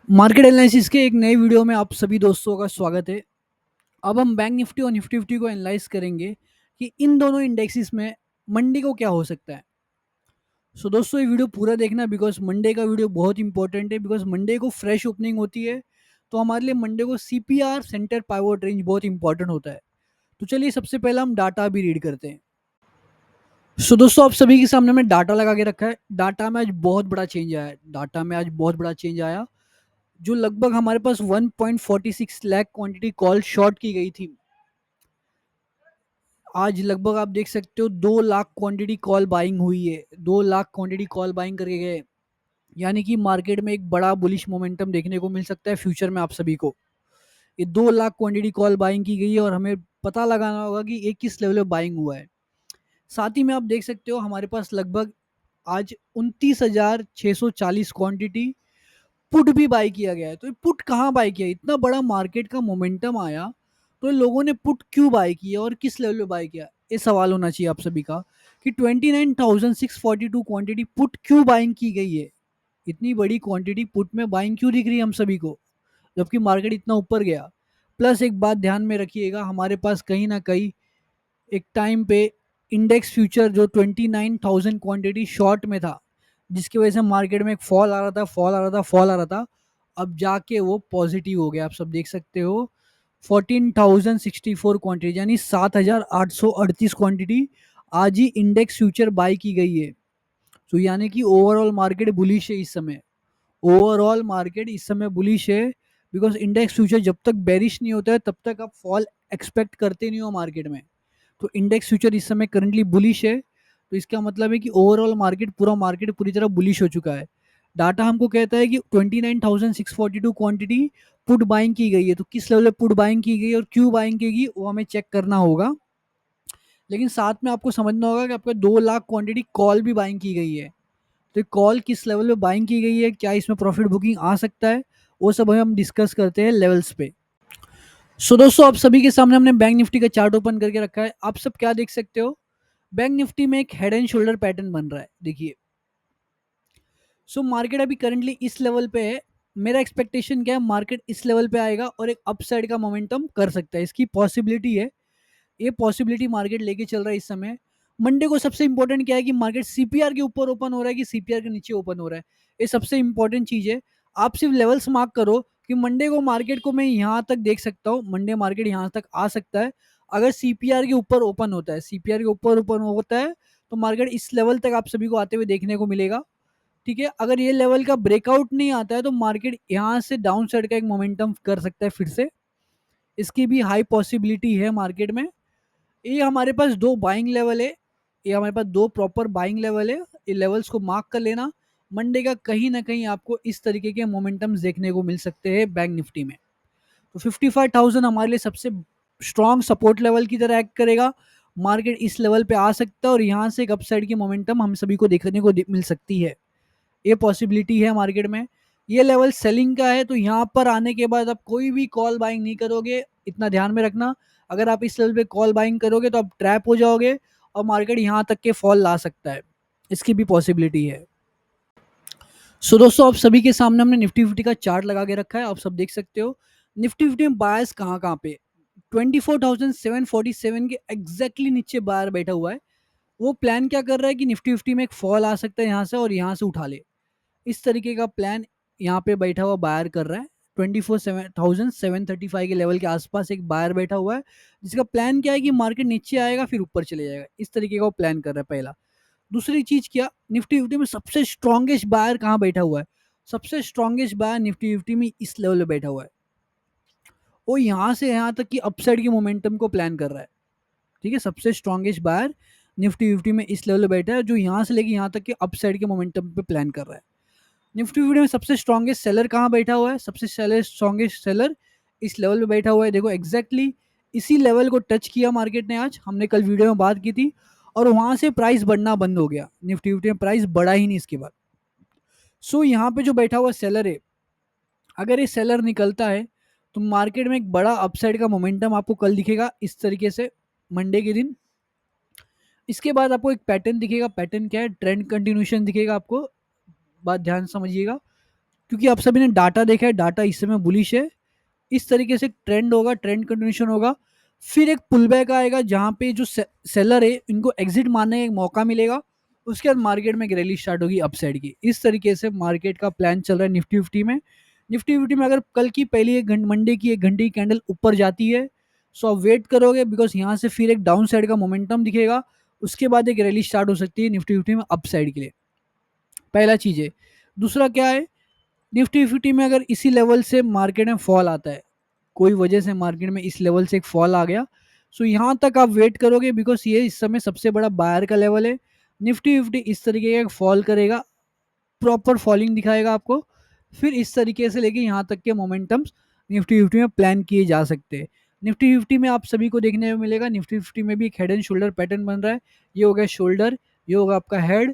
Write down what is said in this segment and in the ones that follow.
Market analysis के एक नए वीडियो में आप सभी दोस्तों का स्वागत है। अब हम बैंक निफ्टी और निफ्टी फिफ्टी को एनालाइज करेंगे कि इन दोनों इंडेक्सेस में मंडे को क्या हो सकता है। सो दोस्तों ये वीडियो पूरा देखना बिकॉज मंडे का वीडियो बहुत इंपॉर्टेंट है। बिकॉज मंडे को फ्रेश ओपनिंग होती है तो हमारे लिए मंडे को सीपीआर सेंटर पाइवट रेंज बहुत इंपॉर्टेंट होता है। तो चलिए सबसे पहले हम डाटा भी रीड करते हैं। सो दोस्तों आप सभी के सामने मैं डाटा लगा के रखा है। डाटा में आज बहुत बड़ा चेंज आया है। डाटा में आज बहुत बड़ा चेंज आया जो लगभग हमारे पास 1.46 लाख क्वांटिटी कॉल शॉर्ट की गई थी। आज लगभग आप देख सकते हो 2 लाख क्वांटिटी कॉल बाइंग हुई है। 2 लाख क्वांटिटी कॉल बाइंग करके गए, यानी कि मार्केट में एक बड़ा बुलिश मोमेंटम देखने को मिल सकता है फ्यूचर में आप सभी को। ये 2 लाख क्वांटिटी कॉल बाइंग की गई है और हमें पता लगाना होगा कि ये किस लेवल पे बाइंग हुआ है। साथ ही में आप देख सकते हो हमारे पास लगभग आज 29,640 क्वांटिटी पुट भी बाय किया गया है। तो ये पुट कहाँ बाय किया? इतना बड़ा मार्केट का मोमेंटम आया तो लोगों ने पुट क्यों बाय किया और किस लेवल पे बाय किया? ये सवाल होना चाहिए आप सभी का कि 29,642 क्वांटिटी पुट क्यों बाइंग की गई है। इतनी बड़ी क्वांटिटी पुट में बाइंग क्यों दिख रही है हम सभी को जबकि मार्केट इतना ऊपर गया? प्लस एक बात ध्यान में रखिएगा, हमारे पास कहीं ना कहीं एक टाइम पे इंडेक्स फ्यूचर जो 29,000 क्वांटिटी शॉर्ट में था, जिसकी वजह से मार्केट में एक फॉल आ रहा था, फॉल आ रहा था। अब जाके वो पॉजिटिव हो गया। आप सब देख सकते हो 14,064 क्वांटिटी यानी 7,838 क्वांटिटी आज ही इंडेक्स फ्यूचर बाई की गई है। तो यानी कि ओवरऑल मार्केट बुलिश है इस समय। ओवरऑल मार्केट इस समय बुलिश है बिकॉज इंडेक्स फ्यूचर जब तक बेरिश नहीं होता है तब तक आप फॉल एक्सपेक्ट करते नहीं हो मार्केट में। तो इंडेक्स फ्यूचर इस समय करंटली बुलिश है। तो इसका मतलब है कि ओवरऑल मार्केट पूरी तरह बुलिश हो चुका है। डाटा हमको कहता है कि 29,642 क्वांटिटी पुट बाइंग की गई है। तो किस लेवल पे पुट बाइंग की गई और क्यों बाइंग की गई वो हमें चेक करना होगा। लेकिन साथ में आपको समझना होगा कि आपका 2 लाख क्वांटिटी कॉल भी बाइंग की गई है। तो कॉल किस लेवल पे बाइंग की गई है, क्या इसमें प्रॉफिट बुकिंग आ सकता है, वो सब हम डिस्कस करते हैं लेवल्स पे। सो दोस्तों आप सभी के सामने हमने बैंक निफ्टी का चार्ट ओपन करके रखा है। आप सब क्या देख सकते हो? बैंक निफ्टी में एक हेड एंड शोल्डर पैटर्न बन रहा है, देखिए। सो मार्केट अभी करंटली इस लेवल पे है। मेरा एक्सपेक्टेशन क्या है, मार्केट इस लेवल पे आएगा और एक अपसाइड का मोमेंटम कर सकता है, इसकी पॉसिबिलिटी है। ये पॉसिबिलिटी मार्केट लेके चल रहा है इस समय। मंडे को सबसे इंपॉर्टेंट क्या है कि मार्केट सीपीआर के ऊपर ओपन हो रहा है कि सीपीआर के नीचे ओपन हो रहा है। ये सबसे इंपॉर्टेंट चीज है। आप सिर्फ लेवल्स मार्क करो कि मंडे को मार्केट को मैं यहाँ तक देख सकता हूँ, मंडे मार्केट यहाँ तक आ सकता है अगर सीपीआर के ऊपर ओपन होता है। सीपीआर के ऊपर ओपन होता है तो मार्केट इस लेवल तक आप सभी को आते हुए देखने को मिलेगा। ठीक है, अगर ये लेवल का ब्रेकआउट नहीं आता है तो मार्केट यहाँ से डाउन साइड का एक मोमेंटम कर सकता है फिर से। इसकी भी हाई पॉसिबिलिटी है मार्केट में। ये हमारे पास दो बाइंग लेवल है। ये हमारे पास दो प्रॉपर बाइंग लेवल है। ये लेवल्स को मार्क कर लेना। मंडे का कहीं ना कहीं आपको इस तरीके के मोमेंटम्स देखने को मिल सकते हैं बैंक निफ्टी में। तो 55,000 हमारे लिए सबसे स्ट्रॉन्ग सपोर्ट लेवल की तरह एक्ट करेगा। मार्केट इस लेवल पे आ सकता है और यहाँ से एक अपसाइड की मोमेंटम हम सभी को देखने को मिल सकती है। ये पॉसिबिलिटी है मार्केट में। ये लेवल सेलिंग का है तो यहाँ पर आने के बाद आप कोई भी कॉल बाइंग नहीं करोगे, इतना ध्यान में रखना। अगर आप इस लेवल पे कॉल बाइंग करोगे तो आप ट्रैप हो जाओगे और मार्केट यहाँ तक के फॉल ला सकता है। इसकी भी पॉसिबिलिटी है। सो दोस्तों आप सभी के सामने हमने निफ्टी फिफ्टी का चार्ट लगा के रखा है। आप सब देख सकते हो निफ्टी फिफ्टी में बायर्स कहाँ कहाँ पे 24,747 के एग्जैक्टली नीचे बायर बैठा हुआ है। वो प्लान क्या कर रहा है कि निफ्टी फिफ्टी में एक फॉल आ सकता है यहाँ से और यहाँ से उठा ले। इस तरीके का प्लान यहाँ पे बैठा हुआ बायर कर रहा है। 24,735 के लेवल के आसपास एक बायर बैठा हुआ है जिसका प्लान क्या है कि मार्केट नीचे आएगा फिर ऊपर चले जाएगा। इस तरीके का वो प्लान कर रहा है पहला। दूसरी चीज क्या, निफ्टी फिफ्टी में सबसे स्ट्रॉन्गेस्ट बायर कहाँ बैठा हुआ है? सबसे स्ट्रॉन्गेस्ट बायर निफ्टी फिफ्टी में इस लेवल पे बैठा हुआ है। वो यहाँ से यहाँ तक की अपसाइड की मोमेंटम को प्लान कर रहा है। ठीक है, सबसे स्ट्रॉन्गेस्ट बायर निफ्टी फिफ्टी में इस लेवल पे बैठा है जो यहाँ से लेके यहाँ तक के अपसाइड के मोमेंटम पे प्लान कर रहा है। निफ्टी फिफ्टी में सबसे स्ट्रॉन्गेस्ट सेलर कहाँ बैठा हुआ है? सबसे स्ट्रॉन्गेस्ट सेलर इस लेवल पे बैठा हुआ है। देखो एग्जैक्टली इसी लेवल को टच किया मार्केट ने आज, हमने कल वीडियो में बात की थी, और वहां से प्राइस बढ़ना बंद हो गया। निफ्टी फिफ्टी में प्राइस बढ़ा ही नहीं इसके बाद। सो यहाँ पे जो बैठा हुआ सेलर है, अगर ये सेलर निकलता है तो मार्केट में एक बड़ा अपसाइड का मोमेंटम आपको कल दिखेगा इस तरीके से मंडे के दिन। इसके बाद आपको एक पैटर्न दिखेगा। पैटर्न क्या है? ट्रेंड कंटिन्यूशन दिखेगा आपको। बात ध्यान से समझिएगा। क्योंकि आप सभी ने डाटा देखा है, डाटा इस समय बुलिश है। इस तरीके से ट्रेंड होगा, ट्रेंड कंटिन्यूशन होगा, फिर एक पुल बैक आएगा जहां पे जो सेलर है इनको एग्जिट मारने का एक मौका मिलेगा। उसके बाद मार्केट में एक रैली स्टार्ट होगी अपसाइड की। इस तरीके से मार्केट का प्लान चल रहा है निफ्टी फिफ्टी में। निफ्टी फिफ्टी में अगर कल की पहली एक मंडे की 1 घंटे की कैंडल ऊपर जाती है, सो आप वेट करोगे, बिकॉज यहाँ से फिर एक डाउन साइड का मोमेंटम दिखेगा। उसके बाद एक रैली स्टार्ट हो सकती है निफ्टी फिफ्टी में अपसाइड के लिए। पहला चीज है। दूसरा क्या है, निफ्टी फिफ्टी में अगर इसी लेवल से मार्केट में फॉल आता है, कोई वजह से मार्केट में इस लेवल से एक फॉल आ गया, सो यहाँ तक आप वेट करोगे, बिकॉज ये इस समय सबसे बड़ा बायर का लेवल है। निफ्टी फिफ्टी इस तरीके का फॉल करेगा, प्रॉपर फॉलिंग दिखाएगा आपको। फिर इस तरीके से लेके यहाँ तक के मोमेंटम्स निफ्टी फिफ्टी में प्लान किए जा सकते हैं। निफ्टी फिफ्टी में आप सभी को देखने में मिलेगा, निफ्टी फिफ्टी में भी एक हेड एंड शोल्डर पैटर्न बन रहा है। ये हो गया शोल्डर, ये होगा आपका हेड,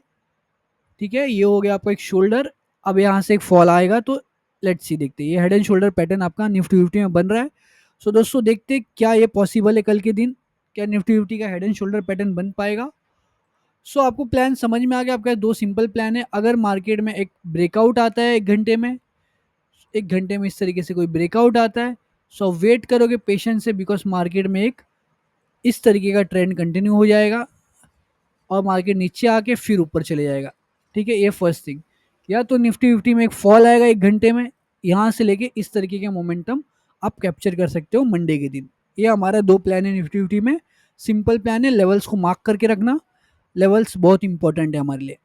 ठीक है, ये हो गया आपका एक शोल्डर। अब यहाँ से एक फॉल आएगा, तो लेट्स सी, देखते हैं। ये हेड एंड शोल्डर पैटर्न आपका निफ्टी फिफ्टी में बन रहा है। सो दोस्तों देखते हैं क्या ये पॉसिबल है कल के दिन, क्या निफ्टी फिफ्टी का हेड एंड शोल्डर पैटर्न बन पाएगा। सो आपको प्लान समझ में आ गया। आपका दो सिंपल प्लान है। अगर मार्केट में एक ब्रेकआउट आता है 1 घंटे में, 1 घंटे में इस तरीके से कोई ब्रेकआउट आता है, सो वेट करोगे पेशेंस से, बिकॉज मार्केट में एक इस तरीके का ट्रेंड कंटिन्यू हो जाएगा और मार्केट नीचे आके फिर ऊपर चले जाएगा। ठीक है, ये फर्स्ट थिंग। या तो निफ्टी फिफ्टी में एक फॉल आएगा 1 घंटे में, यहाँ से लेके इस तरीके के मोमेंटम आप कैप्चर कर सकते हो मंडे के दिन। ये हमारा दो प्लान है निफ्टी फिफ्टी में। सिंपल प्लान है, लेवल्स को मार्क करके रखना। लेवल्स बहुत इंपॉर्टेंट है हमारे लिए।